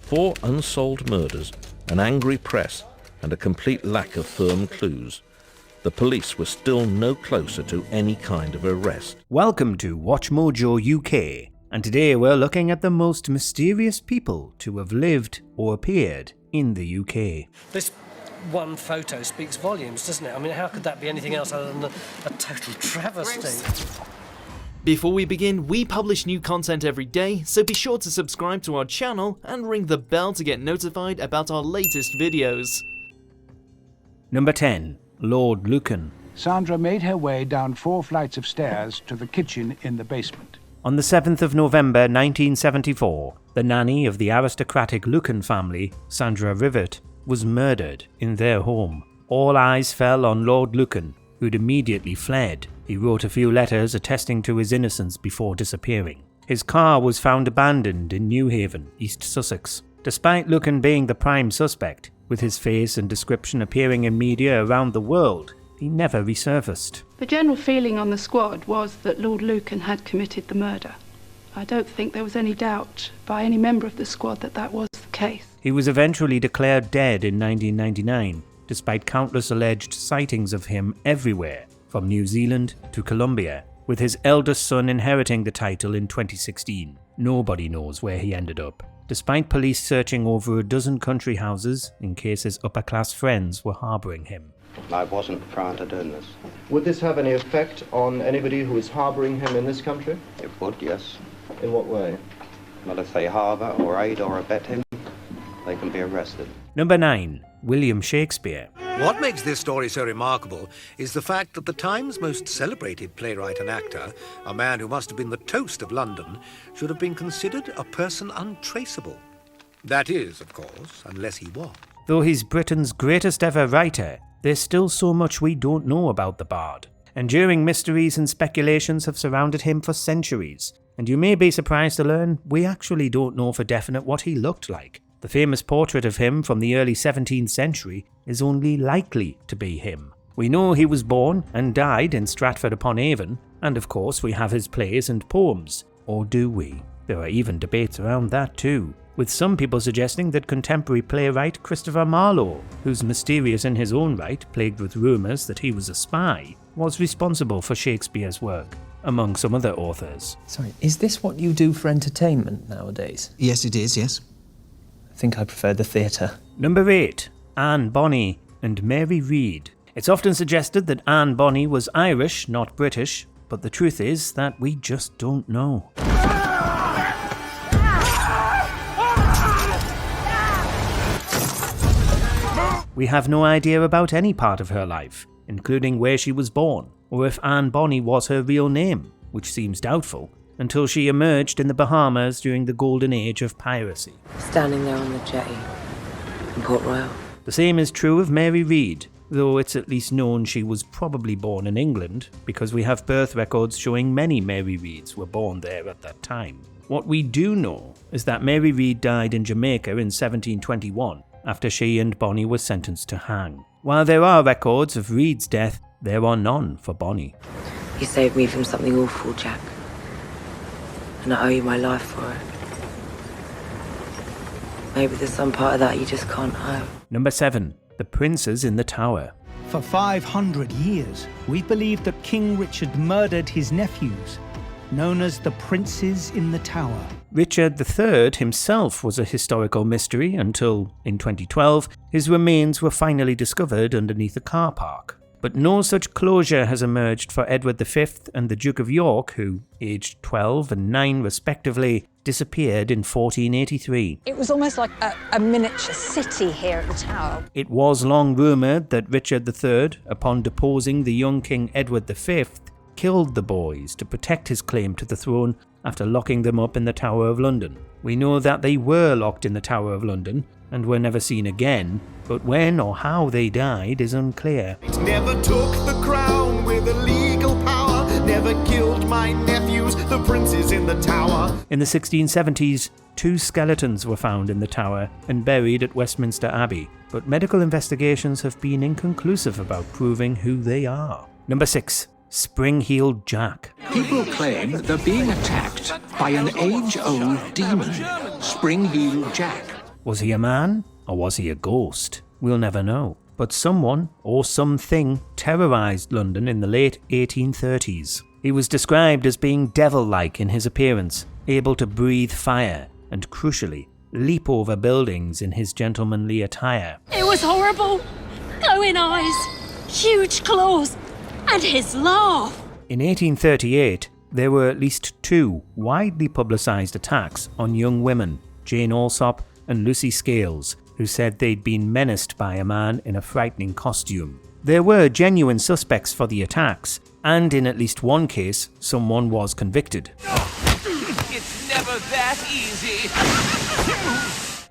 4 unsolved murders, an angry press, and a complete lack of firm clues, the police were still no closer to any kind of arrest. Welcome to WatchMojo UK, and today we're looking at the most mysterious people to have lived or appeared in the UK. This one photo speaks volumes, doesn't it? I mean, how could that be anything else other than a total travesty? Before we begin, we publish new content every day, so be sure to subscribe to our channel and ring the bell to get notified about our latest videos. Number 10. Lord Lucan. Sandra made her way down 4 flights of stairs to the kitchen in the basement. On the 7th of November 1974, the nanny of the aristocratic Lucan family, Sandra Rivet, was murdered in their home. All eyes fell on Lord Lucan, who'd immediately fled. He wrote a few letters attesting to his innocence before disappearing. His car was found abandoned in Newhaven, East Sussex. Despite Lucan being the prime suspect, with his face and description appearing in media around the world, he never resurfaced. The general feeling on the squad was that Lord Lucan had committed the murder. I don't think there was any doubt by any member of the squad that that was the case. He was eventually declared dead in 1999, despite countless alleged sightings of him everywhere, from New Zealand to Colombia, with his eldest son inheriting the title in 2016. Nobody knows where he ended up, despite police searching over a dozen country houses in case his upper-class friends were harbouring him. I wasn't prior to doing this. Would this have any effect on anybody who is harbouring him in this country? It would, yes. In what way? Well, if they harbour or aid or abet him, they can be arrested. Number 9. William Shakespeare. What makes this story so remarkable is the fact that the time's most celebrated playwright and actor, a man who must have been the toast of London, should have been considered a person untraceable. That is, of course, unless he was. Though he's Britain's greatest ever writer, there's still so much we don't know about the bard. Enduring mysteries and speculations have surrounded him for centuries, and you may be surprised to learn we actually don't know for definite what he looked like. The famous portrait of him from the early 17th century is only likely to be him. We know he was born and died in Stratford-upon-Avon, and of course we have his plays and poems. Or do we? There are even debates around that too, with some people suggesting that contemporary playwright Christopher Marlowe, who's mysterious in his own right, plagued with rumours that he was a spy, was responsible for Shakespeare's work, among some other authors. Sorry, is this what you do for entertainment nowadays? Yes, it is, yes. I think I prefer the theatre. Number 8. Anne Bonny and Mary Read. It's often suggested that Anne Bonny was Irish, not British, but the truth is that we just don't know. We have no idea about any part of her life, including where she was born, or if Anne Bonny was her real name, which seems doubtful, until she emerged in the Bahamas during the golden age of piracy. Standing there on the jetty in Port Royal. The same is true of Mary Read, though it's at least known she was probably born in England, because we have birth records showing many Mary Reads were born there at that time. What we do know is that Mary Read died in Jamaica in 1721, after she and Bonny were sentenced to hang. While there are records of Read's death, there are none for Bonny. You saved me from something awful, Jack. And I owe you my life for it. Maybe there's some part of that you just can't owe. Number 7. The Princes in the Tower. For 500 years, we've believed that King Richard murdered his nephews, known as the Princes in the Tower. Richard III himself was a historical mystery until, in 2012, his remains were finally discovered underneath a car park. But no such closure has emerged for Edward V and the Duke of York, who, aged 12 and 9 respectively, disappeared in 1483. It was almost like a miniature city here at the Tower. It was long rumoured that Richard III, upon deposing the young King Edward V, killed the boys to protect his claim to the throne after locking them up in the Tower of London. We know that they were locked in the Tower of London and were never seen again, but when or how they died is unclear. It never took the crown with a legal power, never killed my nephews, the princes in the Tower. In the 1670s, 2 skeletons were found in the Tower and buried at Westminster Abbey, but medical investigations have been inconclusive about proving who they are. Number 6. Spring-heeled Jack. People claim they're being attacked by an age-old demon, Spring-heeled Jack. Was he a man, or was he a ghost? We'll never know. But someone, or something, terrorised London in the late 1830s. He was described as being devil-like in his appearance, able to breathe fire, and crucially, leap over buildings in his gentlemanly attire. It was horrible. Glowing eyes, huge claws, and his laugh. In 1838, there were at least 2 widely publicised attacks on young women, Jane Alsop and Lucy Scales, who said they'd been menaced by a man in a frightening costume. There were genuine suspects for the attacks, and in at least one case, someone was convicted. It's never that easy.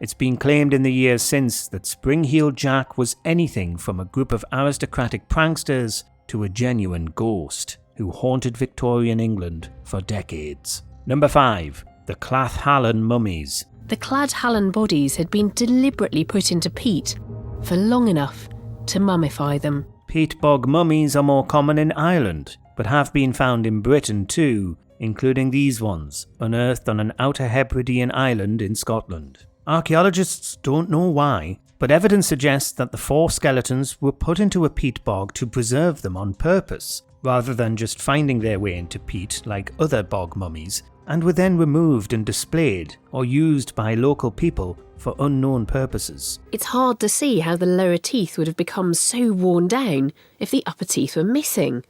It's been claimed in the years since that Spring-Heeled Jack was anything from a group of aristocratic pranksters to a genuine ghost who haunted Victorian England for decades. Number 5. The Cladh Hallan Mummies. The Cladh Hallan bodies had been deliberately put into peat for long enough to mummify them. Peat bog mummies are more common in Ireland, but have been found in Britain too, including these ones, unearthed on an Outer Hebridean island in Scotland. Archaeologists don't know why, but evidence suggests that the 4 skeletons were put into a peat bog to preserve them on purpose, rather than just finding their way into peat like other bog mummies, and were then removed and displayed or used by local people for unknown purposes. It's hard to see how the lower teeth would have become so worn down if the upper teeth were missing.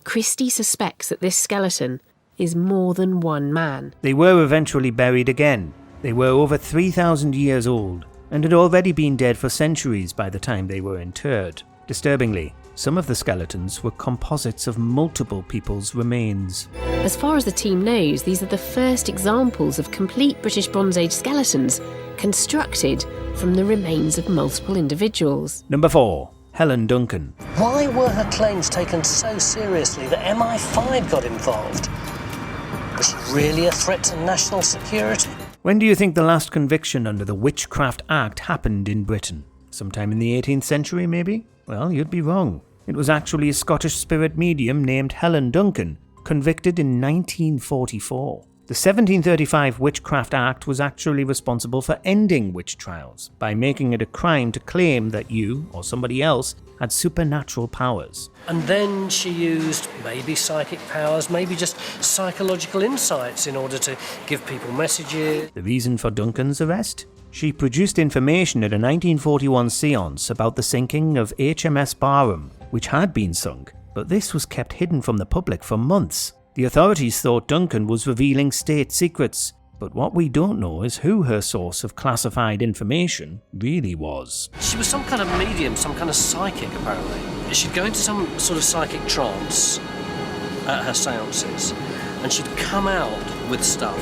Christie suspects that this skeleton is more than one man. They were eventually buried again. They were over 3,000 years old and had already been dead for centuries by the time they were interred. Disturbingly, some of the skeletons were composites of multiple people's remains. As far as the team knows, these are the first examples of complete British Bronze Age skeletons constructed from the remains of multiple individuals. Number 4. Helen Duncan. Why were her claims taken so seriously that MI5 got involved? Was she really a threat to national security? When do you think the last conviction under the Witchcraft Act happened in Britain? Sometime in the 18th century, maybe? Well, you'd be wrong. It was actually a Scottish spirit medium named Helen Duncan, convicted in 1944. The 1735 Witchcraft Act was actually responsible for ending witch trials by making it a crime to claim that you, or somebody else, had supernatural powers. And then she used maybe psychic powers, maybe just psychological insights in order to give people messages. The reason for Duncan's arrest? She produced information at a 1941 séance about the sinking of HMS Barham, which had been sunk, but this was kept hidden from the public for months. The authorities thought Duncan was revealing state secrets, but what we don't know is who her source of classified information really was. She was some kind of medium, some kind of psychic, apparently. She'd go into some sort of psychic trance at her séances, and she'd come out with stuff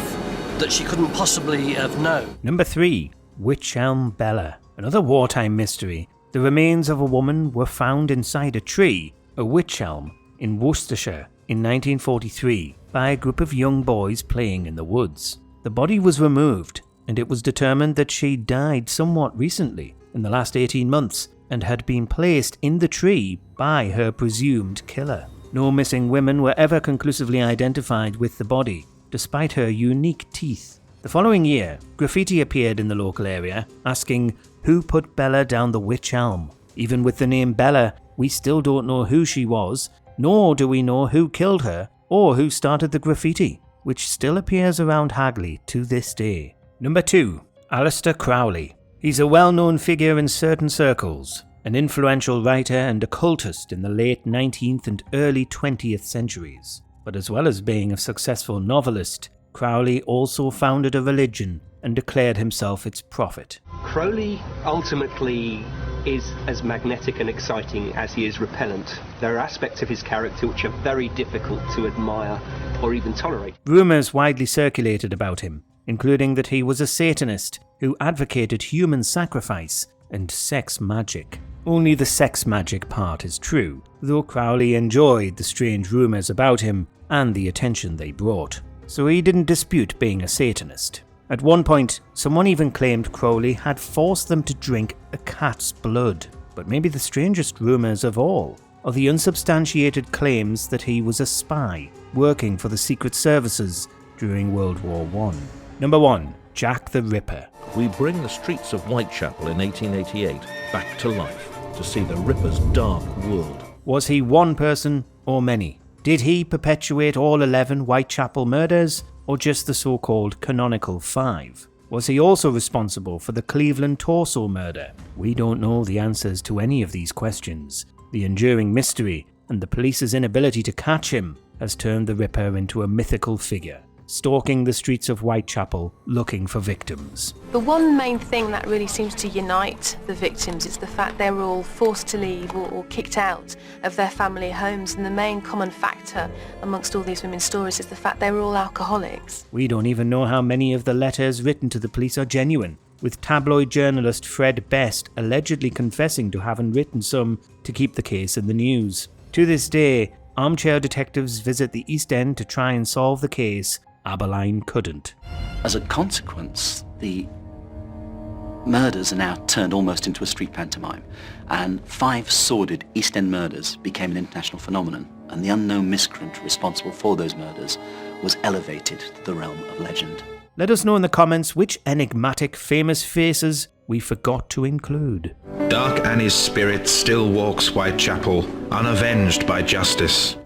that she couldn't possibly have known. Number 3. Wych Elm Bella. Another wartime mystery. The remains of a woman were found inside a tree, a wych elm, in Worcestershire in 1943 by a group of young boys playing in the woods. The body was removed, and it was determined that she died somewhat recently, in the last 18 months, and had been placed in the tree by her presumed killer. No missing women were ever conclusively identified with the body, despite her unique teeth. The following year, graffiti appeared in the local area, asking, "Who put Bella down the wych elm?" Even with the name Bella, we still don't know who she was, nor do we know who killed her or who started the graffiti, which still appears around Hagley to this day. Number 2. Aleister Crowley. He's a well-known figure in certain circles, an influential writer and occultist in the late 19th and early 20th centuries. But as well as being a successful novelist, Crowley also founded a religion and declared himself its prophet. Crowley ultimately is as magnetic and exciting as he is repellent. There are aspects of his character which are very difficult to admire or even tolerate. Rumours widely circulated about him, including that he was a Satanist who advocated human sacrifice and sex magic. Only the sex magic part is true, though Crowley enjoyed the strange rumours about him and the attention they brought. So he didn't dispute being a Satanist. At one point, someone even claimed Crowley had forced them to drink a cat's blood. But maybe the strangest rumours of all are the unsubstantiated claims that he was a spy working for the secret services during World War I. Number 1. Jack the Ripper. We bring the streets of Whitechapel in 1888 back to life to see the Ripper's dark world. Was he one person or many? Did he perpetuate all 11 Whitechapel murders, or just the so-called canonical 5? Was he also responsible for the Cleveland torso murder? We don't know the answers to any of these questions. The enduring mystery and the police's inability to catch him has turned the Ripper into a mythical figure, stalking the streets of Whitechapel looking for victims. The one main thing that really seems to unite the victims is the fact they were all forced to leave or kicked out of their family homes, and the main common factor amongst all these women's stories is the fact they were all alcoholics. We don't even know how many of the letters written to the police are genuine, with tabloid journalist Fred Best allegedly confessing to having written some to keep the case in the news. To this day, armchair detectives visit the East End to try and solve the case. Aberline couldn't. As a consequence, the murders are now turned almost into a street pantomime, and 5 sordid East End murders became an international phenomenon, and the unknown miscreant responsible for those murders was elevated to the realm of legend. Let us know in the comments which enigmatic famous faces we forgot to include. Dark Annie's spirit still walks Whitechapel, unavenged by justice.